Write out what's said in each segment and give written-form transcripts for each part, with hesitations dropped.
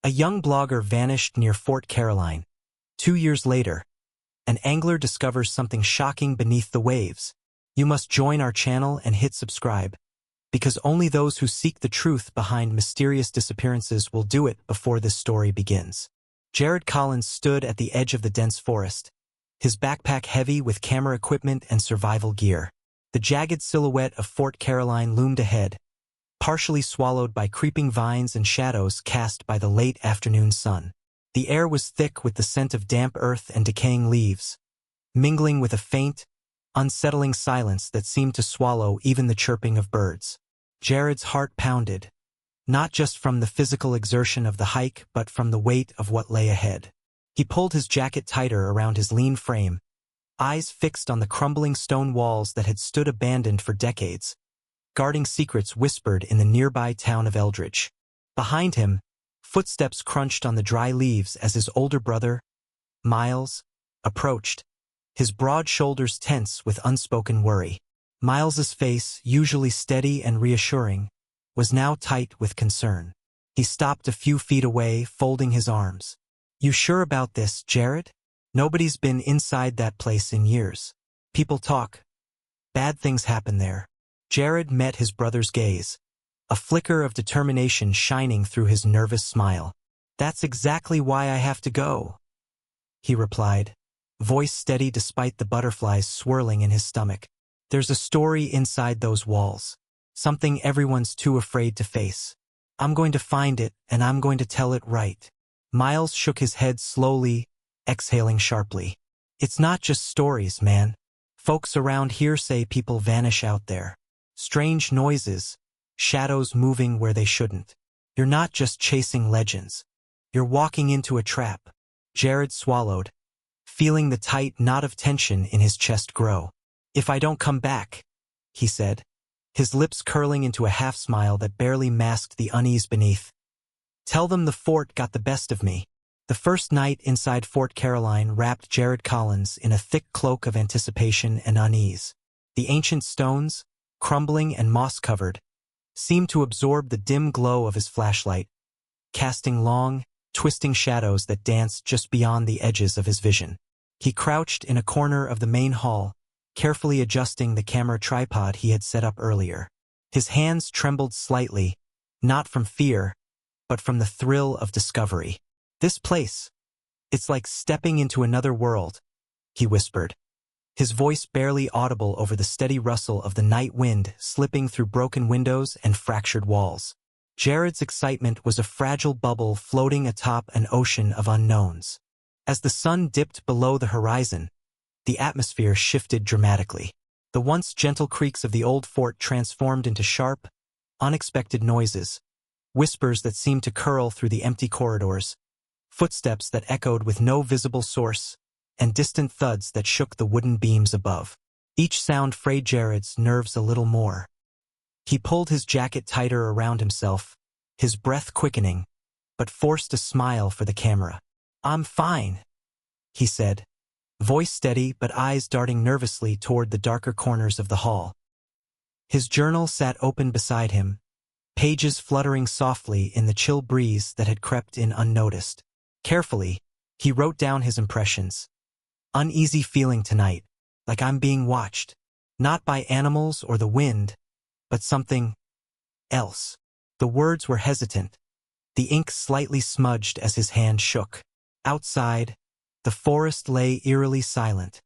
A young blogger vanished near Fort Caroline. 2 years later, an angler discovers something shocking beneath the waves. You must join our channel and hit subscribe, because only those who seek the truth behind mysterious disappearances will do it before this story begins. Jared Collins stood at the edge of the dense forest, his backpack heavy with camera equipment and survival gear. The jagged silhouette of Fort Caroline loomed ahead, partially swallowed by creeping vines and shadows cast by the late afternoon sun. The air was thick with the scent of damp earth and decaying leaves, mingling with a faint, unsettling silence that seemed to swallow even the chirping of birds. Jared's heart pounded, not just from the physical exertion of the hike but from the weight of what lay ahead. He pulled his jacket tighter around his lean frame, eyes fixed on the crumbling stone walls that had stood abandoned for decades, guarding secrets whispered in the nearby town of Eldridge. Behind him, footsteps crunched on the dry leaves as his older brother, Miles, approached, his broad shoulders tense with unspoken worry. Miles's face, usually steady and reassuring, was now tight with concern. He stopped a few feet away, folding his arms. "You sure about this, Jared? Nobody's been inside that place in years. People talk. Bad things happen there." Jared met his brother's gaze, a flicker of determination shining through his nervous smile. "That's exactly why I have to go," he replied, voice steady despite the butterflies swirling in his stomach. "There's a story inside those walls, something everyone's too afraid to face. I'm going to find it, and I'm going to tell it right." Miles shook his head slowly, exhaling sharply. "It's not just stories, man. Folks around here say people vanish out there. Strange noises, shadows moving where they shouldn't. You're not just chasing legends. You're walking into a trap." Jared swallowed, feeling the tight knot of tension in his chest grow. "If I don't come back," he said, his lips curling into a half-smile that barely masked the unease beneath. "Tell them the fort got the best of me." The first night inside Fort Caroline wrapped Jared Collins in a thick cloak of anticipation and unease. The ancient stones, crumbling and moss-covered, seemed to absorb the dim glow of his flashlight, casting long, twisting shadows that danced just beyond the edges of his vision. He crouched in a corner of the main hall, carefully adjusting the camera tripod he had set up earlier. His hands trembled slightly, not from fear, but from the thrill of discovery. "This place, it's like stepping into another world," he whispered, his voice barely audible over the steady rustle of the night wind slipping through broken windows and fractured walls. Jared's excitement was a fragile bubble floating atop an ocean of unknowns. As the sun dipped below the horizon, the atmosphere shifted dramatically. The once gentle creaks of the old fort transformed into sharp, unexpected noises, whispers that seemed to curl through the empty corridors, footsteps that echoed with no visible source, and distant thuds that shook the wooden beams above. Each sound frayed Jared's nerves a little more. He pulled his jacket tighter around himself, his breath quickening, but forced a smile for the camera. "I'm fine," he said, voice steady but eyes darting nervously toward the darker corners of the hall. His journal sat open beside him, pages fluttering softly in the chill breeze that had crept in unnoticed. Carefully, he wrote down his impressions. "Uneasy feeling tonight, like I'm being watched. Not by animals or the wind, but something else." The words were hesitant, the ink slightly smudged as his hand shook. Outside, the forest lay eerily silent,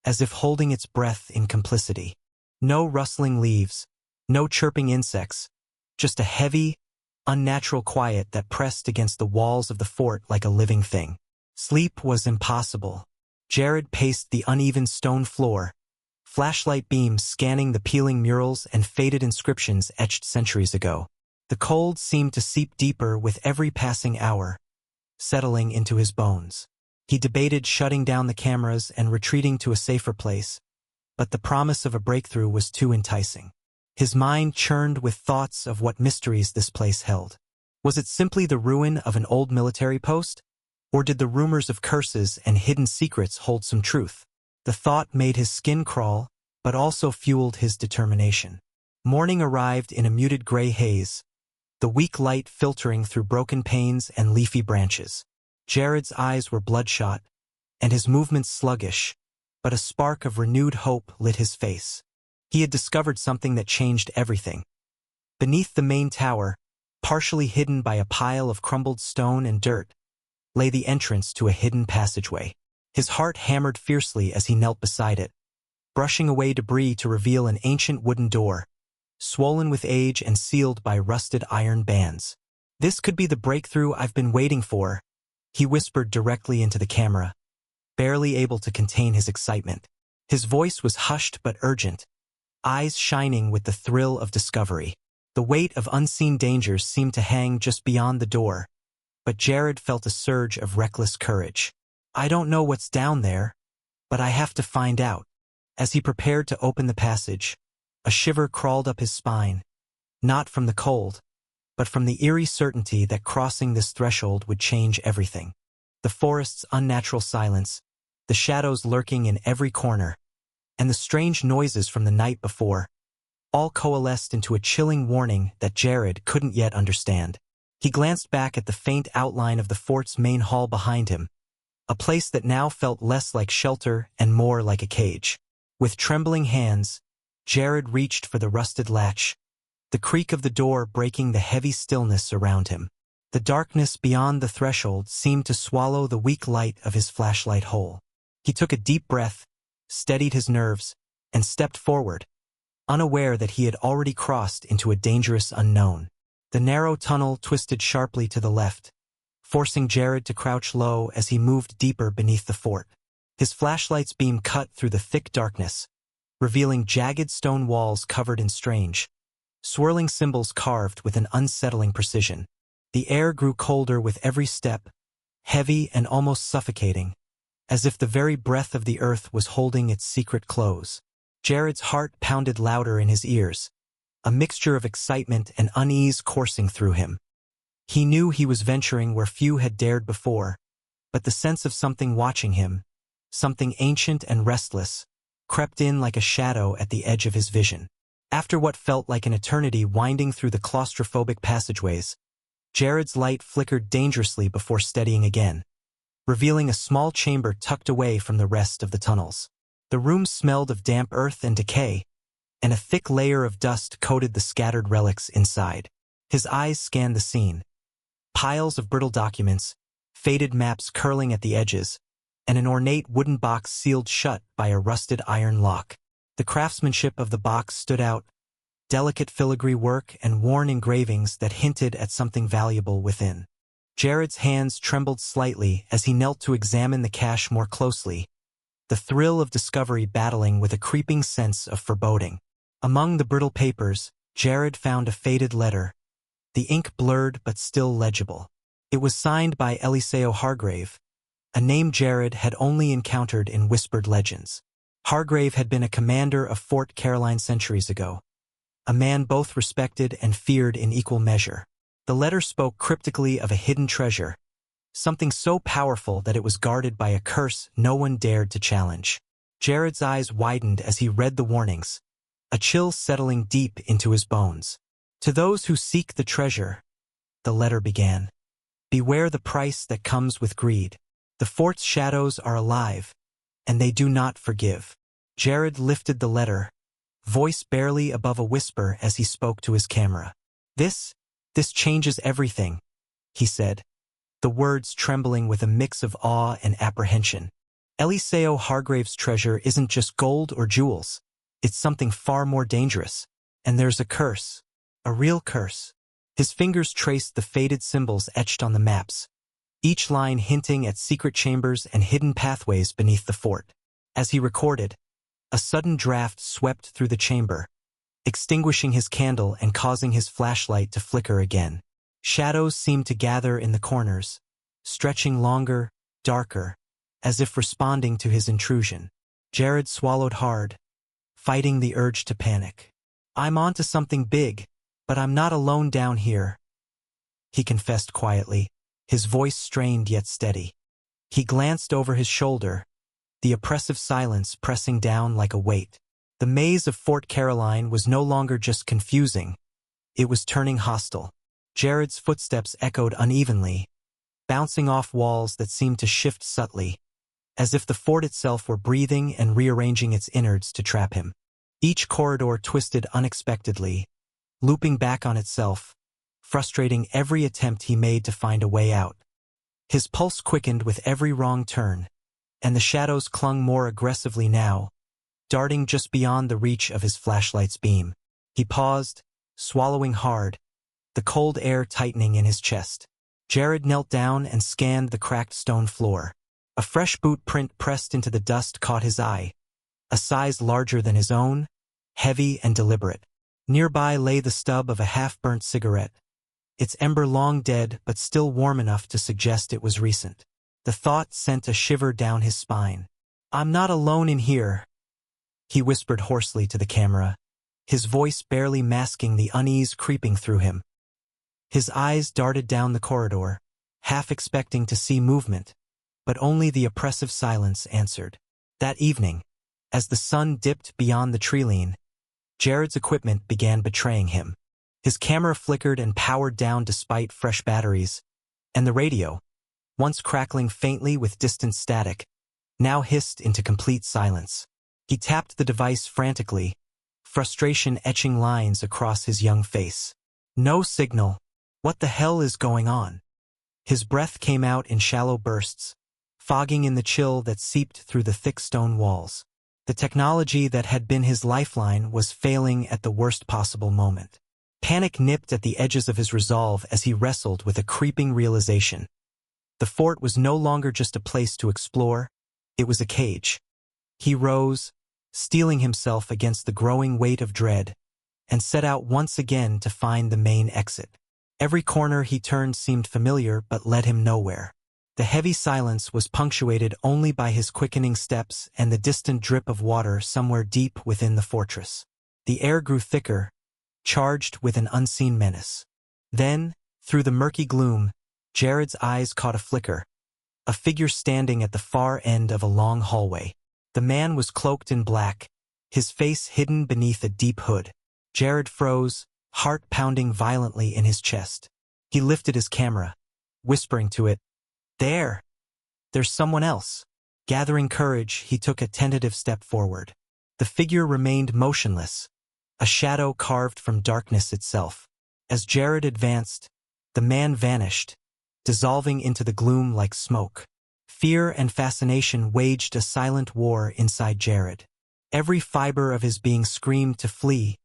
as if holding its breath in complicity. No rustling leaves, no chirping insects, just a heavy, unnatural quiet that pressed against the walls of the fort like a living thing. Sleep was impossible. Jared paced the uneven stone floor, flashlight beams scanning the peeling murals and faded inscriptions etched centuries ago. The cold seemed to seep deeper with every passing hour, settling into his bones. He debated shutting down the cameras and retreating to a safer place, but the promise of a breakthrough was too enticing. His mind churned with thoughts of what mysteries this place held. Was it simply the ruin of an old military post? Or did the rumors of curses and hidden secrets hold some truth? The thought made his skin crawl, but also fueled his determination. Morning arrived in a muted gray haze, the weak light filtering through broken panes and leafy branches. Jared's eyes were bloodshot, and his movements sluggish, but a spark of renewed hope lit his face. He had discovered something that changed everything. Beneath the main tower, partially hidden by a pile of crumbled stone and dirt, lay the entrance to a hidden passageway. His heart hammered fiercely as he knelt beside it, brushing away debris to reveal an ancient wooden door, swollen with age and sealed by rusted iron bands. "This could be the breakthrough I've been waiting for," he whispered directly into the camera, barely able to contain his excitement. His voice was hushed but urgent, eyes shining with the thrill of discovery. The weight of unseen dangers seemed to hang just beyond the door, but Jared felt a surge of reckless courage. "I don't know what's down there, but I have to find out." As he prepared to open the passage, a shiver crawled up his spine, not from the cold, but from the eerie certainty that crossing this threshold would change everything. The forest's unnatural silence, the shadows lurking in every corner, and the strange noises from the night before, all coalesced into a chilling warning that Jared couldn't yet understand. He glanced back at the faint outline of the fort's main hall behind him, a place that now felt less like shelter and more like a cage. With trembling hands, Jared reached for the rusted latch, the creak of the door breaking the heavy stillness around him. The darkness beyond the threshold seemed to swallow the weak light of his flashlight hole. He took a deep breath, steadied his nerves, and stepped forward, unaware that he had already crossed into a dangerous unknown. The narrow tunnel twisted sharply to the left, forcing Jared to crouch low as he moved deeper beneath the fort. His flashlight's beam cut through the thick darkness, revealing jagged stone walls covered in strange, swirling symbols carved with an unsettling precision. The air grew colder with every step, heavy and almost suffocating, as if the very breath of the earth was holding its secret close. Jared's heart pounded louder in his ears, a mixture of excitement and unease coursing through him. He knew he was venturing where few had dared before, but the sense of something watching him, something ancient and restless, crept in like a shadow at the edge of his vision. After what felt like an eternity winding through the claustrophobic passageways, Jared's light flickered dangerously before steadying again, revealing a small chamber tucked away from the rest of the tunnels. The room smelled of damp earth and decay, and a thick layer of dust coated the scattered relics inside. His eyes scanned the scene. Piles of brittle documents, faded maps curling at the edges, and an ornate wooden box sealed shut by a rusted iron lock. The craftsmanship of the box stood out, delicate filigree work and worn engravings that hinted at something valuable within. Jared's hands trembled slightly as he knelt to examine the cache more closely, the thrill of discovery battling with a creeping sense of foreboding. Among the brittle papers, Jared found a faded letter, the ink blurred but still legible. It was signed by Eliseo Hargrave, a name Jared had only encountered in whispered legends. Hargrave had been a commander of Fort Caroline centuries ago, a man both respected and feared in equal measure. The letter spoke cryptically of a hidden treasure, something so powerful that it was guarded by a curse no one dared to challenge. Jared's eyes widened as he read the warnings, a chill settling deep into his bones. "To those who seek the treasure," the letter began, "beware the price that comes with greed. The fort's shadows are alive, and they do not forgive." Jared lifted the letter, voice barely above a whisper as he spoke to his camera. This changes everything," he said, the words trembling with a mix of awe and apprehension. "Eliseo Hargrave's treasure isn't just gold or jewels. It's something far more dangerous. And there's a curse, a real curse." His fingers traced the faded symbols etched on the maps, each line hinting at secret chambers and hidden pathways beneath the fort. As he recorded, a sudden draft swept through the chamber, extinguishing his candle and causing his flashlight to flicker again. Shadows seemed to gather in the corners, stretching longer, darker, as if responding to his intrusion. Jared swallowed hard, fighting the urge to panic. "I'm onto something big, but I'm not alone down here," he confessed quietly, his voice strained yet steady. He glanced over his shoulder, the oppressive silence pressing down like a weight. The maze of Fort Caroline was no longer just confusing, it was turning hostile. Jared's footsteps echoed unevenly, bouncing off walls that seemed to shift subtly, as if the fort itself were breathing and rearranging its innards to trap him. Each corridor twisted unexpectedly, looping back on itself, frustrating every attempt he made to find a way out. His pulse quickened with every wrong turn, and the shadows clung more aggressively now, darting just beyond the reach of his flashlight's beam. He paused, swallowing hard, the cold air tightening in his chest. Jared knelt down and scanned the cracked stone floor. A fresh boot print pressed into the dust caught his eye, a size larger than his own, heavy and deliberate. Nearby lay the stub of a half-burnt cigarette, its ember long dead but still warm enough to suggest it was recent. The thought sent a shiver down his spine. "I'm not alone in here," he whispered hoarsely to the camera, his voice barely masking the unease creeping through him. His eyes darted down the corridor, half expecting to see movement, but only the oppressive silence answered. That evening, as the sun dipped beyond the tree-line, Jared's equipment began betraying him. His camera flickered and powered down despite fresh batteries, and the radio, once crackling faintly with distant static, now hissed into complete silence. He tapped the device frantically, frustration etching lines across his young face. No signal. What the hell is going on? His breath came out in shallow bursts, fogging in the chill that seeped through the thick stone walls. The technology that had been his lifeline was failing at the worst possible moment. Panic nipped at the edges of his resolve as he wrestled with a creeping realization. The fort was no longer just a place to explore, it was a cage. He rose, steeling himself against the growing weight of dread, and set out once again to find the main exit. Every corner he turned seemed familiar but led him nowhere. The heavy silence was punctuated only by his quickening steps and the distant drip of water somewhere deep within the fortress. The air grew thicker, charged with an unseen menace. Then, through the murky gloom, Jared's eyes caught a flicker, a figure standing at the far end of a long hallway. The man was cloaked in black, his face hidden beneath a deep hood. Jared froze, heart pounding violently in his chest. He lifted his camera, whispering to it, There's someone else." Gathering courage, he took a tentative step forward. The figure remained motionless, a shadow carved from darkness itself. As Jared advanced, the man vanished, dissolving into the gloom like smoke. Fear and fascination waged a silent war inside Jared. Every fiber of his being screamed to flee,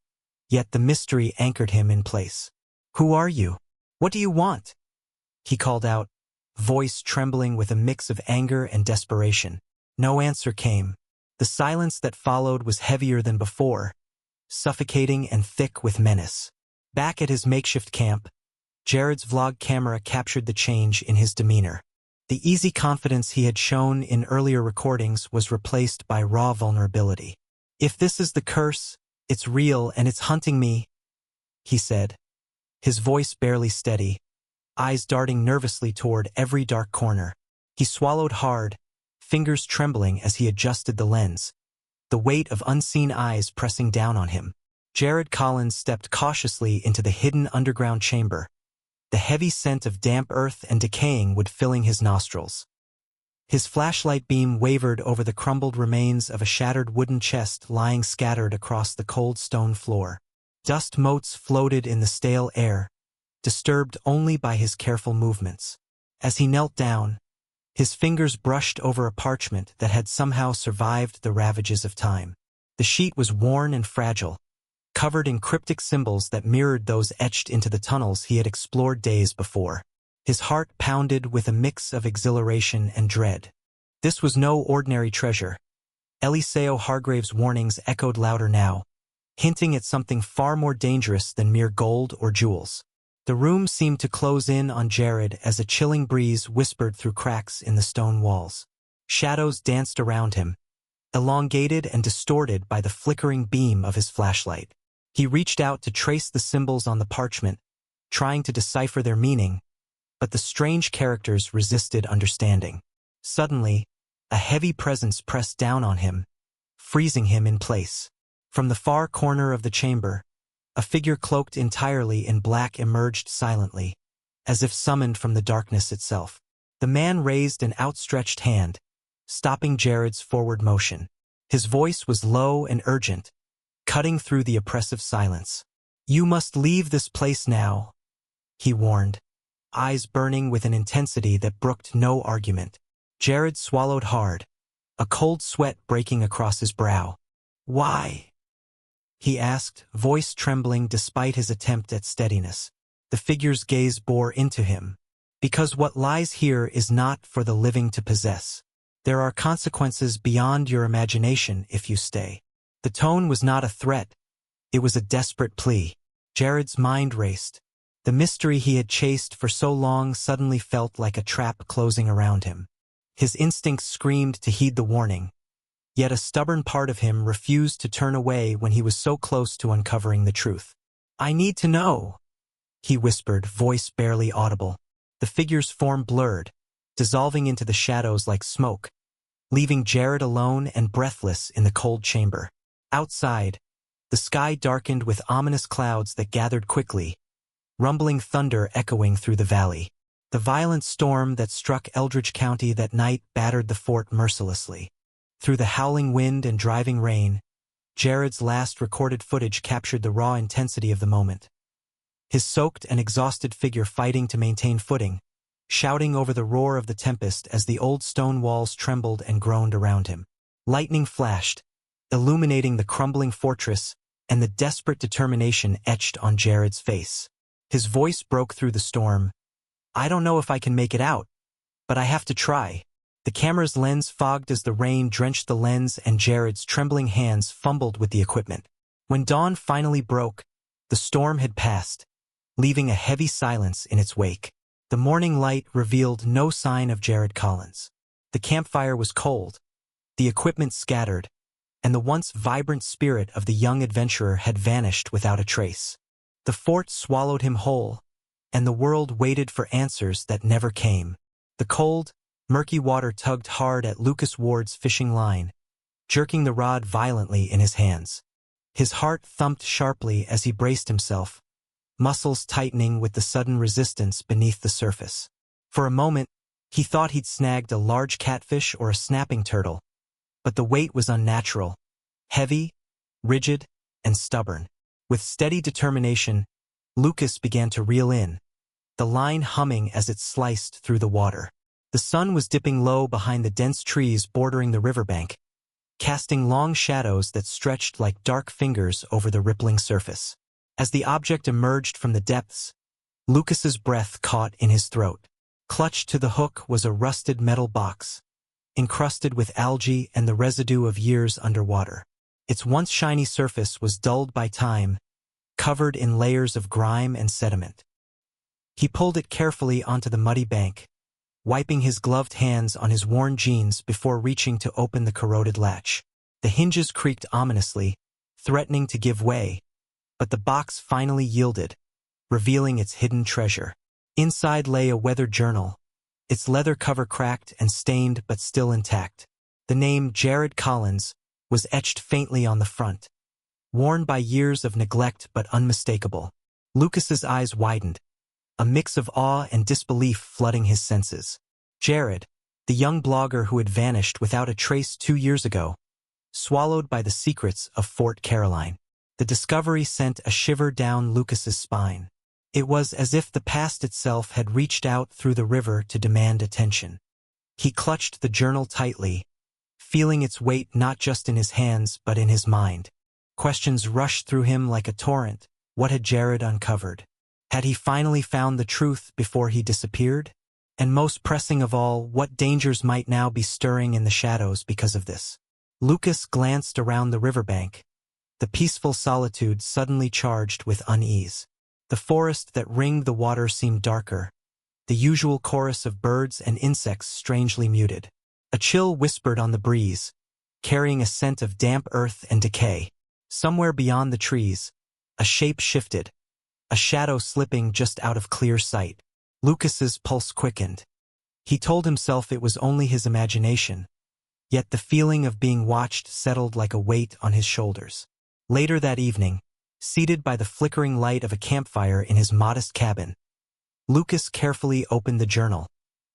yet the mystery anchored him in place. "Who are you? What do you want?" he called out, voice trembling with a mix of anger and desperation. No answer came. The silence that followed was heavier than before, suffocating and thick with menace. Back at his makeshift camp, Jared's vlog camera captured the change in his demeanor. The easy confidence he had shown in earlier recordings was replaced by raw vulnerability. "If this is the curse, it's real and it's hunting me," he said, his voice barely steady, eyes darting nervously toward every dark corner. He swallowed hard, fingers trembling as he adjusted the lens, the weight of unseen eyes pressing down on him. Jared Collins stepped cautiously into the hidden underground chamber, the heavy scent of damp earth and decaying wood filling his nostrils. His flashlight beam wavered over the crumbled remains of a shattered wooden chest lying scattered across the cold stone floor. Dust motes floated in the stale air, disturbed only by his careful movements. As he knelt down, his fingers brushed over a parchment that had somehow survived the ravages of time. The sheet was worn and fragile, covered in cryptic symbols that mirrored those etched into the tunnels he had explored days before. His heart pounded with a mix of exhilaration and dread. This was no ordinary treasure. Eliseo Hargrave's warnings echoed louder now, hinting at something far more dangerous than mere gold or jewels. The room seemed to close in on Jared as a chilling breeze whispered through cracks in the stone walls. Shadows danced around him, elongated and distorted by the flickering beam of his flashlight. He reached out to trace the symbols on the parchment, trying to decipher their meaning, but the strange characters resisted understanding. Suddenly, a heavy presence pressed down on him, freezing him in place. From the far corner of the chamber, A figure cloaked entirely in black emerged silently, as if summoned from the darkness itself. The man raised an outstretched hand, stopping Jared's forward motion. His voice was low and urgent, cutting through the oppressive silence. "You must leave this place now," he warned, eyes burning with an intensity that brooked no argument. Jared swallowed hard, a cold sweat breaking across his brow. "Why?" he asked, voice trembling despite his attempt at steadiness. The figure's gaze bore into him. "Because what lies here is not for the living to possess. There are consequences beyond your imagination if you stay." The tone was not a threat, it was a desperate plea. Jared's mind raced. The mystery he had chased for so long suddenly felt like a trap closing around him. His instincts screamed to heed the warning, yet a stubborn part of him refused to turn away when he was so close to uncovering the truth. "I need to know," he whispered, voice barely audible. The figure's form blurred, dissolving into the shadows like smoke, leaving Jared alone and breathless in the cold chamber. Outside, the sky darkened with ominous clouds that gathered quickly, rumbling thunder echoing through the valley. The violent storm that struck Eldridge County that night battered the fort mercilessly. Through the howling wind and driving rain, Jared's last recorded footage captured the raw intensity of the moment. His soaked and exhausted figure fighting to maintain footing, shouting over the roar of the tempest as the old stone walls trembled and groaned around him. Lightning flashed, illuminating the crumbling fortress, and the desperate determination etched on Jared's face. His voice broke through the storm. "I don't know if I can make it out, but I have to try." The camera's lens fogged as the rain drenched the lens and Jared's trembling hands fumbled with the equipment. When dawn finally broke, the storm had passed, leaving a heavy silence in its wake. The morning light revealed no sign of Jared Collins. The campfire was cold, the equipment scattered, and the once vibrant spirit of the young adventurer had vanished without a trace. The fort swallowed him whole, and the world waited for answers that never came. The cold, murky water tugged hard at Lucas Ward's fishing line, jerking the rod violently in his hands. His heart thumped sharply as he braced himself, muscles tightening with the sudden resistance beneath the surface. For a moment, he thought he'd snagged a large catfish or a snapping turtle, but the weight was unnatural, heavy, rigid, and stubborn. With steady determination, Lucas began to reel in, the line humming as it sliced through the water. The sun was dipping low behind the dense trees bordering the riverbank, casting long shadows that stretched like dark fingers over the rippling surface. As the object emerged from the depths, Lucas's breath caught in his throat. Clutched to the hook was a rusted metal box, encrusted with algae and the residue of years underwater. Its once shiny surface was dulled by time, covered in layers of grime and sediment. He pulled it carefully onto the muddy bank, wiping his gloved hands on his worn jeans before reaching to open the corroded latch. The hinges creaked ominously, threatening to give way, but the box finally yielded, revealing its hidden treasure. Inside lay a weathered journal, its leather cover cracked and stained but still intact. The name Jared Collins was etched faintly on the front, worn by years of neglect but unmistakable. Lucas's eyes widened, a mix of awe and disbelief flooding his senses. Jared, the young blogger who had vanished without a trace 2 years ago, swallowed by the secrets of Fort Caroline. The discovery sent a shiver down Lucas's spine. It was as if the past itself had reached out through the river to demand attention. He clutched the journal tightly, feeling its weight not just in his hands but in his mind. Questions rushed through him like a torrent. What had Jared uncovered? Had he finally found the truth before he disappeared? And most pressing of all, what dangers might now be stirring in the shadows because of this? Lucas glanced around the riverbank, the peaceful solitude suddenly charged with unease. The forest that ringed the water seemed darker, the usual chorus of birds and insects strangely muted. A chill whispered on the breeze, carrying a scent of damp earth and decay. Somewhere beyond the trees, a shape shifted, a shadow slipping just out of clear sight. Lucas's pulse quickened. He told himself it was only his imagination, yet the feeling of being watched settled like a weight on his shoulders. Later that evening, Seated by the flickering light of a campfire in his modest cabin, Lucas carefully opened the journal,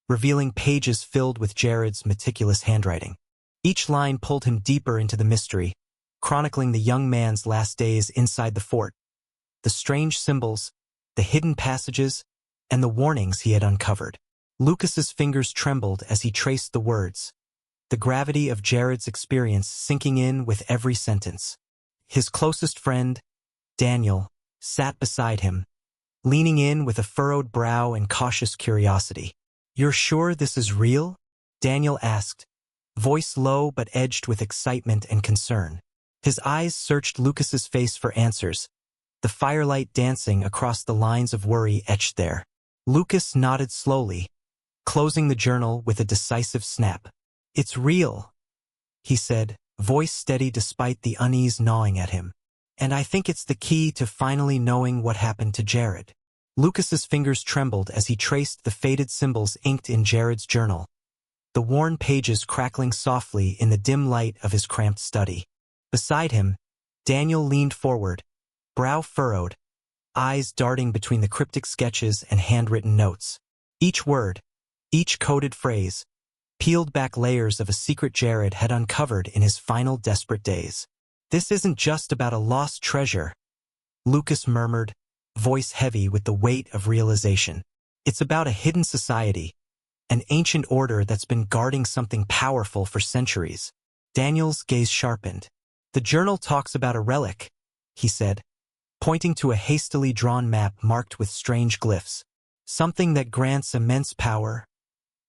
revealing pages filled with Jared's meticulous handwriting. Each line pulled him deeper into the mystery, chronicling the young man's last days inside the fort, the strange symbols, the hidden passages, and the warnings he had uncovered. Lucas's fingers trembled as he traced the words, the gravity of Jared's experience sinking in with every sentence. His closest friend, Daniel, sat beside him, leaning in with a furrowed brow and cautious curiosity. "You're sure this is real?" Daniel asked, voice low but edged with excitement and concern. His eyes searched Lucas's face for answers, the firelight dancing across the lines of worry etched there. Lucas nodded slowly, closing the journal with a decisive snap. "It's real," he said, voice steady despite the unease gnawing at him. "And I think it's the key to finally knowing what happened to Jared." Lucas's fingers trembled as he traced the faded symbols inked in Jared's journal, the worn pages crackling softly in the dim light of his cramped study. Beside him, Daniel leaned forward, brow furrowed, eyes darting between the cryptic sketches and handwritten notes. Each word, each coded phrase, peeled back layers of a secret Jared had uncovered in his final desperate days. "This isn't just about a lost treasure," Lucas murmured, voice heavy with the weight of realization. "It's about a hidden society, an ancient order that's been guarding something powerful for centuries." Daniel's gaze sharpened. "The journal talks about a relic," he said, pointing to a hastily drawn map marked with strange glyphs. "Something that grants immense power,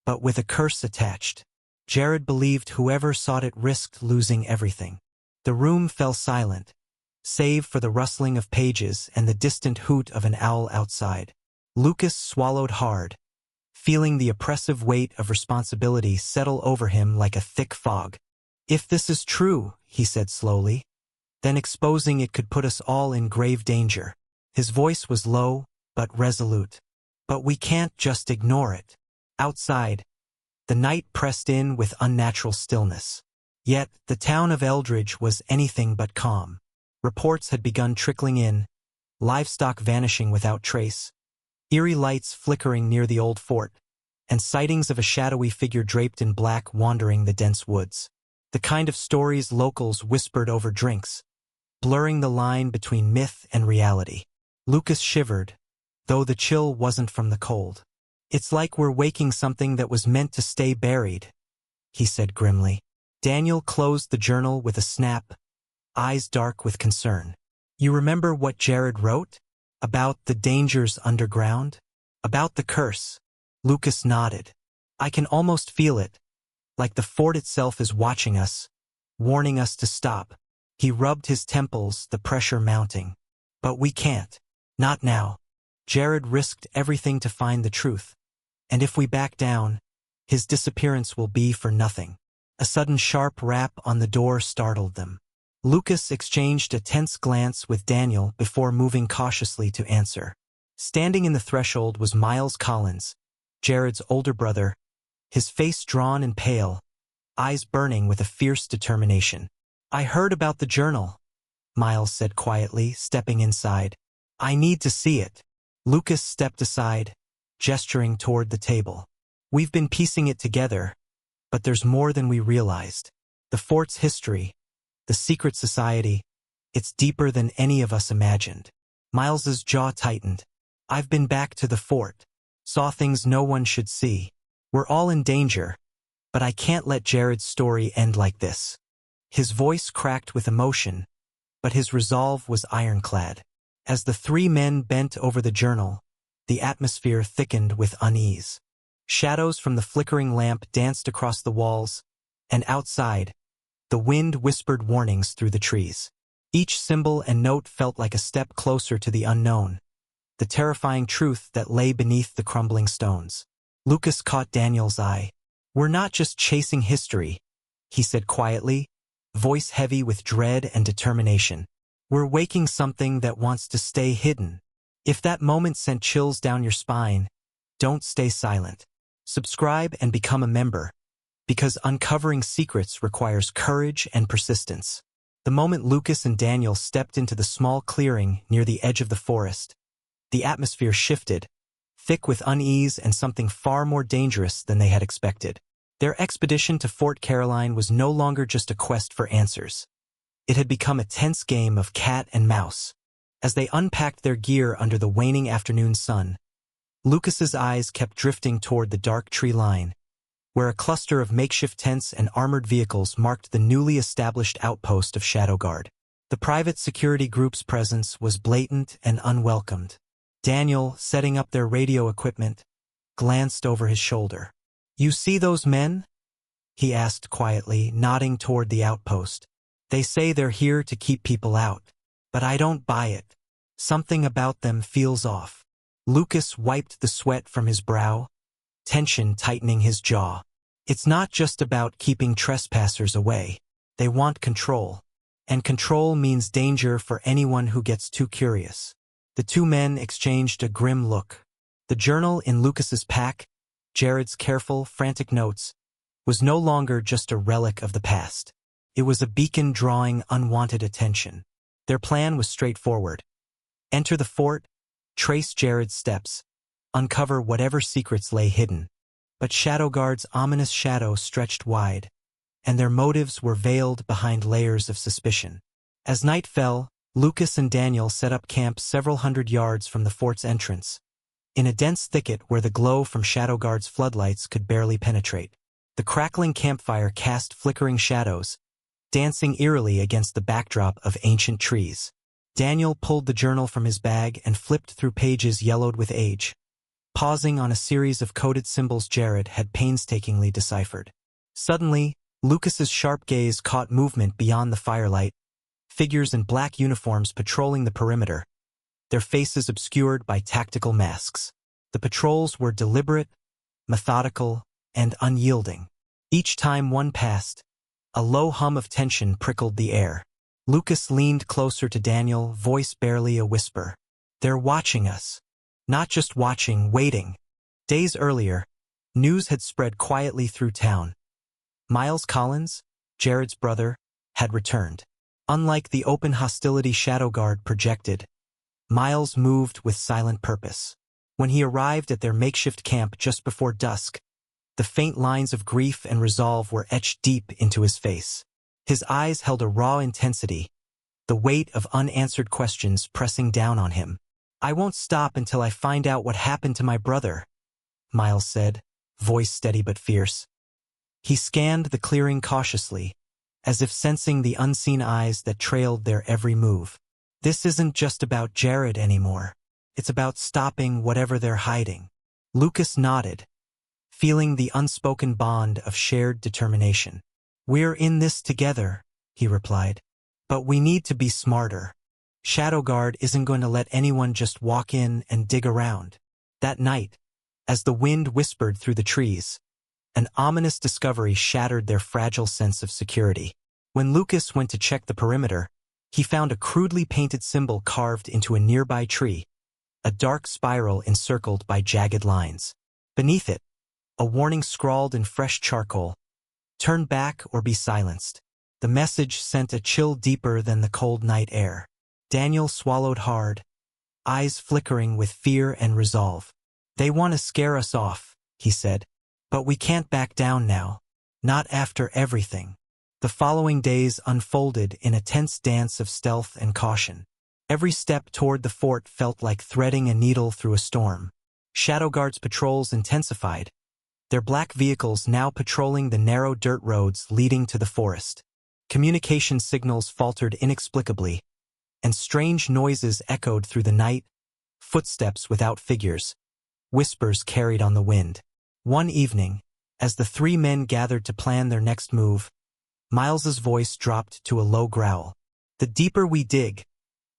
but with a curse attached." Jared believed whoever sought it risked losing everything. The room fell silent, save for the rustling of pages and the distant hoot of an owl outside. Lucas swallowed hard, feeling the oppressive weight of responsibility settle over him like a thick fog. "If this is true," he said slowly, "then exposing it could put us all in grave danger." His voice was low, but resolute. "But we can't just ignore it." Outside, the night pressed in with unnatural stillness. Yet, the town of Eldridge was anything but calm. Reports had begun trickling in, livestock vanishing without trace, eerie lights flickering near the old fort, and sightings of a shadowy figure draped in black wandering the dense woods. The kind of stories locals whispered over drinks, blurring the line between myth and reality. Lucas shivered, though the chill wasn't from the cold. "It's like we're waking something that was meant to stay buried," he said grimly. Daniel closed the journal with a snap, eyes dark with concern. "You remember what Jared wrote? About the dangers underground? About the curse?" Lucas nodded. "I can almost feel it, like the fort itself is watching us, warning us to stop." He rubbed his temples, the pressure mounting. "But we can't. Not now. Jared risked everything to find the truth. And if we back down, his disappearance will be for nothing." A sudden sharp rap on the door startled them. Lucas exchanged a tense glance with Daniel before moving cautiously to answer. Standing in the threshold was Miles Collins, Jared's older brother, his face drawn and pale, eyes burning with a fierce determination. "I heard about the journal," Miles said quietly, stepping inside. "I need to see it." Lucas stepped aside, gesturing toward the table. "We've been piecing it together, but there's more than we realized. The fort's history, the secret society, it's deeper than any of us imagined." Miles's jaw tightened. "I've been back to the fort, saw things no one should see. We're all in danger, but I can't let Jared's story end like this." His voice cracked with emotion, but his resolve was ironclad. As the three men bent over the journal, the atmosphere thickened with unease. Shadows from the flickering lamp danced across the walls, and outside, the wind whispered warnings through the trees. Each symbol and note felt like a step closer to the unknown, the terrifying truth that lay beneath the crumbling stones. Lucas caught Daniel's eye. "We're not just chasing history," he said quietly, voice heavy with dread and determination. "We're waking something that wants to stay hidden." If that moment sent chills down your spine, don't stay silent. Subscribe and become a member, because uncovering secrets requires courage and persistence. The moment Lucas and Daniel stepped into the small clearing near the edge of the forest, the atmosphere shifted, thick with unease and something far more dangerous than they had expected. Their expedition to Fort Caroline was no longer just a quest for answers. It had become a tense game of cat and mouse. As they unpacked their gear under the waning afternoon sun, Lucas's eyes kept drifting toward the dark tree line, where a cluster of makeshift tents and armored vehicles marked the newly established outpost of Shadow Guard. The private security group's presence was blatant and unwelcomed. Daniel, setting up their radio equipment, glanced over his shoulder. "You see those men?" he asked quietly, nodding toward the outpost. "They say they're here to keep people out, but I don't buy it. Something about them feels off." Lucas wiped the sweat from his brow, tension tightening his jaw. "It's not just about keeping trespassers away. They want control. And control means danger for anyone who gets too curious." The two men exchanged a grim look. The journal in Lucas's pack, Jared's careful, frantic notes, was no longer just a relic of the past. It was a beacon drawing unwanted attention. Their plan was straightforward. Enter the fort, trace Jared's steps, uncover whatever secrets lay hidden. But Shadow Guard's ominous shadow stretched wide, and their motives were veiled behind layers of suspicion. As night fell, Lucas and Daniel set up camp several hundred yards from the fort's entrance, in a dense thicket where the glow from Shadow Guard's floodlights could barely penetrate. The crackling campfire cast flickering shadows, dancing eerily against the backdrop of ancient trees. Daniel pulled the journal from his bag and flipped through pages yellowed with age, pausing on a series of coded symbols Jared had painstakingly deciphered. Suddenly, Lucas's sharp gaze caught movement beyond the firelight, figures in black uniforms patrolling the perimeter, their faces obscured by tactical masks. The patrols were deliberate, methodical, and unyielding. Each time one passed, a low hum of tension prickled the air. Lucas leaned closer to Daniel, voice barely a whisper. "They're watching us. Not just watching, waiting." Days earlier, news had spread quietly through town. Miles Collins, Jared's brother, had returned. Unlike the open hostility Shadow Guard projected, Miles moved with silent purpose. When he arrived at their makeshift camp just before dusk, the faint lines of grief and resolve were etched deep into his face. His eyes held a raw intensity, the weight of unanswered questions pressing down on him. "I won't stop until I find out what happened to my brother," Miles said, voice steady but fierce. He scanned the clearing cautiously, as if sensing the unseen eyes that trailed their every move. "This isn't just about Jared anymore. It's about stopping whatever they're hiding." Lucas nodded, feeling the unspoken bond of shared determination. "We're in this together," he replied. "But we need to be smarter. Shadow Guard isn't going to let anyone just walk in and dig around." That night, as the wind whispered through the trees, an ominous discovery shattered their fragile sense of security. When Lucas went to check the perimeter, he found a crudely painted symbol carved into a nearby tree, a dark spiral encircled by jagged lines. Beneath it, a warning scrawled in fresh charcoal: "Turn back or be silenced." The message sent a chill deeper than the cold night air. Daniel swallowed hard, eyes flickering with fear and resolve. "They want to scare us off," he said. "But we can't back down now. Not after everything." The following days unfolded in a tense dance of stealth and caution. Every step toward the fort felt like threading a needle through a storm. Shadow Guard's patrols intensified, their black vehicles now patrolling the narrow dirt roads leading to the forest. Communication signals faltered inexplicably, and strange noises echoed through the night, footsteps without figures, whispers carried on the wind. One evening, as the three men gathered to plan their next move, Miles's voice dropped to a low growl. "The deeper we dig,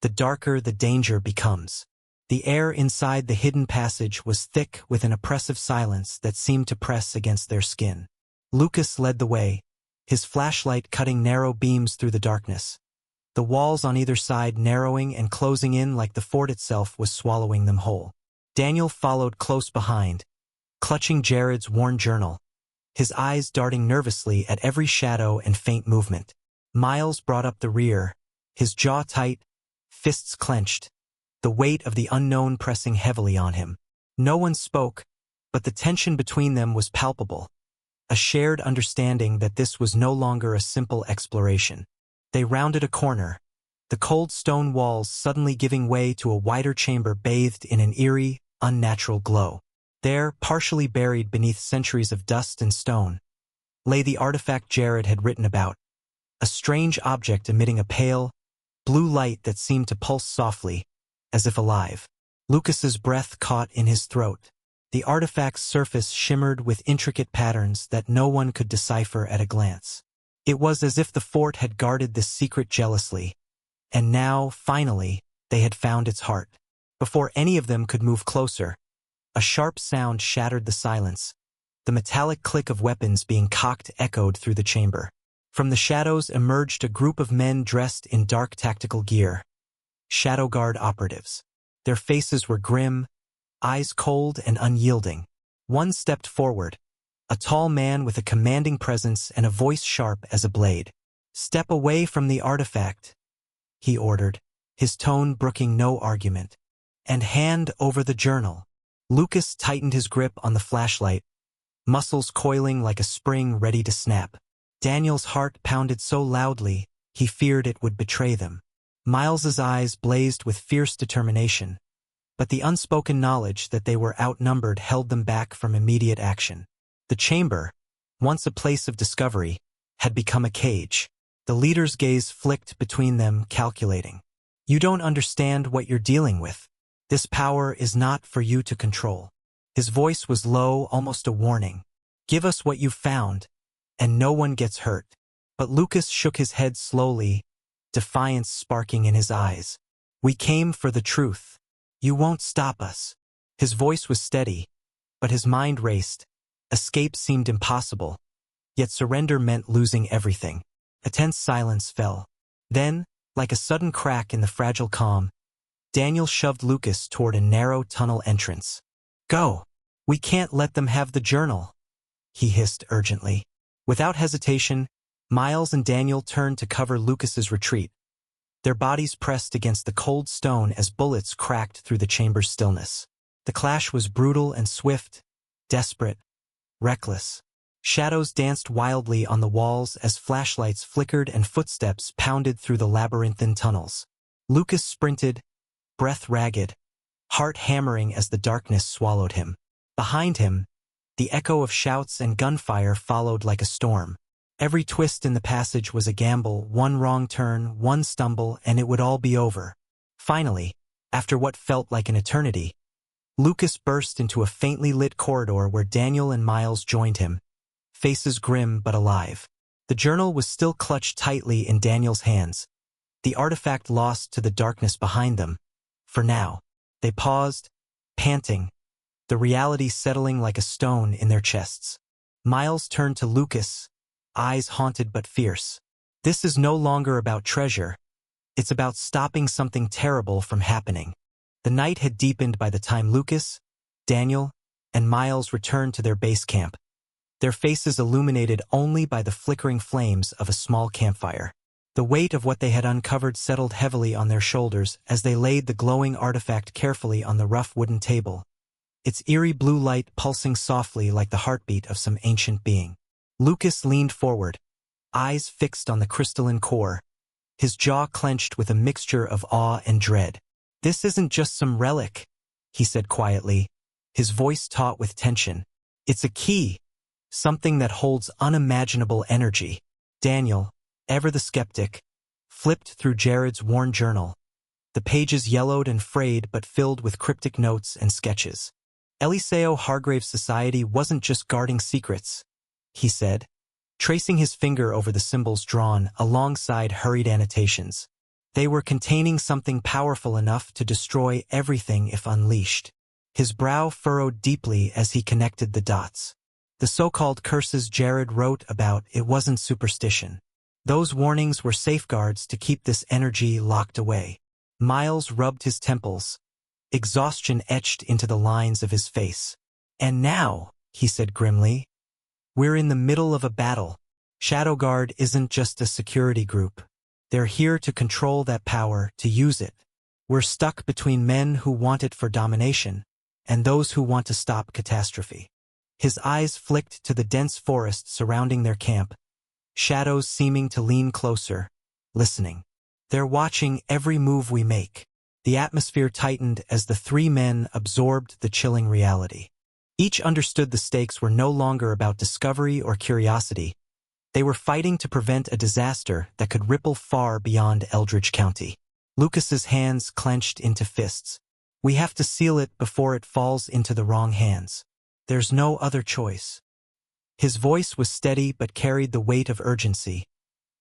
the darker the danger becomes." The air inside the hidden passage was thick with an oppressive silence that seemed to press against their skin. Lucas led the way, his flashlight cutting narrow beams through the darkness, the walls on either side narrowing and closing in like the fort itself was swallowing them whole. Daniel followed close behind, clutching Jared's worn journal, his eyes darting nervously at every shadow and faint movement. Miles brought up the rear, his jaw tight, fists clenched, the weight of the unknown pressing heavily on him. No one spoke, but the tension between them was palpable, a shared understanding that this was no longer a simple exploration. They rounded a corner, the cold stone walls suddenly giving way to a wider chamber bathed in an eerie, unnatural glow. There, partially buried beneath centuries of dust and stone, lay the artifact Jared had written about, a strange object emitting a pale, blue light that seemed to pulse softly, as if alive. Lucas's breath caught in his throat. The artifact's surface shimmered with intricate patterns that no one could decipher at a glance. It was as if the fort had guarded this secret jealously, and now, finally, they had found its heart. Before any of them could move closer, a sharp sound shattered the silence. The metallic click of weapons being cocked echoed through the chamber. From the shadows emerged a group of men dressed in dark tactical gear. Shadow Guard operatives. Their faces were grim, eyes cold and unyielding. One stepped forward, a tall man with a commanding presence and a voice sharp as a blade. "Step away from the artifact," he ordered, his tone brooking no argument. "And hand over the journal." Lucas tightened his grip on the flashlight, muscles coiling like a spring ready to snap. Daniel's heart pounded so loudly, he feared it would betray them. Miles's eyes blazed with fierce determination, but the unspoken knowledge that they were outnumbered held them back from immediate action. The chamber, once a place of discovery, had become a cage. The leader's gaze flicked between them, calculating. "You don't understand what you're dealing with. This power is not for you to control." His voice was low, almost a warning. "Give us what you've found, and no one gets hurt." But Lucas shook his head slowly, defiance sparking in his eyes. "We came for the truth. You won't stop us." His voice was steady, but his mind raced. Escape seemed impossible, yet surrender meant losing everything. A tense silence fell. Then, like a sudden crack in the fragile calm, Daniel shoved Lucas toward a narrow tunnel entrance. "Go! We can't let them have the journal," he hissed urgently. Without hesitation, Miles and Daniel turned to cover Lucas's retreat, their bodies pressed against the cold stone as bullets cracked through the chamber's stillness. The clash was brutal and swift, desperate, reckless. Shadows danced wildly on the walls as flashlights flickered and footsteps pounded through the labyrinthine tunnels. Lucas sprinted, breath ragged, heart hammering as the darkness swallowed him. Behind him, the echo of shouts and gunfire followed like a storm. Every twist in the passage was a gamble, one wrong turn, one stumble, and it would all be over. Finally, after what felt like an eternity, Lucas burst into a faintly lit corridor where Daniel and Miles joined him, faces grim but alive. The journal was still clutched tightly in Daniel's hands, the artifact lost to the darkness behind them. For now, they paused, panting, the reality settling like a stone in their chests. Miles turned to Lucas, eyes haunted but fierce. "This is no longer about treasure. It's about stopping something terrible from happening." The night had deepened by the time Lucas, Daniel, and Miles returned to their base camp, their faces illuminated only by the flickering flames of a small campfire. The weight of what they had uncovered settled heavily on their shoulders as they laid the glowing artifact carefully on the rough wooden table, its eerie blue light pulsing softly like the heartbeat of some ancient being. Lucas leaned forward, eyes fixed on the crystalline core, his jaw clenched with a mixture of awe and dread. "This isn't just some relic," he said quietly, his voice taut with tension. "It's a key, something that holds unimaginable energy." Daniel, ever the skeptic, flipped through Jared's worn journal, the pages yellowed and frayed but filled with cryptic notes and sketches. "Eliseo Hargrave's society wasn't just guarding secrets," he said, tracing his finger over the symbols drawn alongside hurried annotations. "They were containing something powerful enough to destroy everything if unleashed." His brow furrowed deeply as he connected the dots. The so-called curses Jared wrote about, it wasn't superstition. Those warnings were safeguards to keep this energy locked away. Miles rubbed his temples, exhaustion etched into the lines of his face. "And now," he said grimly, "we're in the middle of a battle. Shadow Guard isn't just a security group. They're here to control that power, to use it. We're stuck between men who want it for domination and those who want to stop catastrophe. His eyes flicked to the dense forest surrounding their camp, shadows seeming to lean closer, listening. They're watching every move we make. The atmosphere tightened as the three men absorbed the chilling reality. Each understood the stakes were no longer about discovery or curiosity. They were fighting to prevent a disaster that could ripple far beyond Eldridge County. Lucas's hands clenched into fists. We have to seal it before it falls into the wrong hands. There's no other choice. His voice was steady but carried the weight of urgency,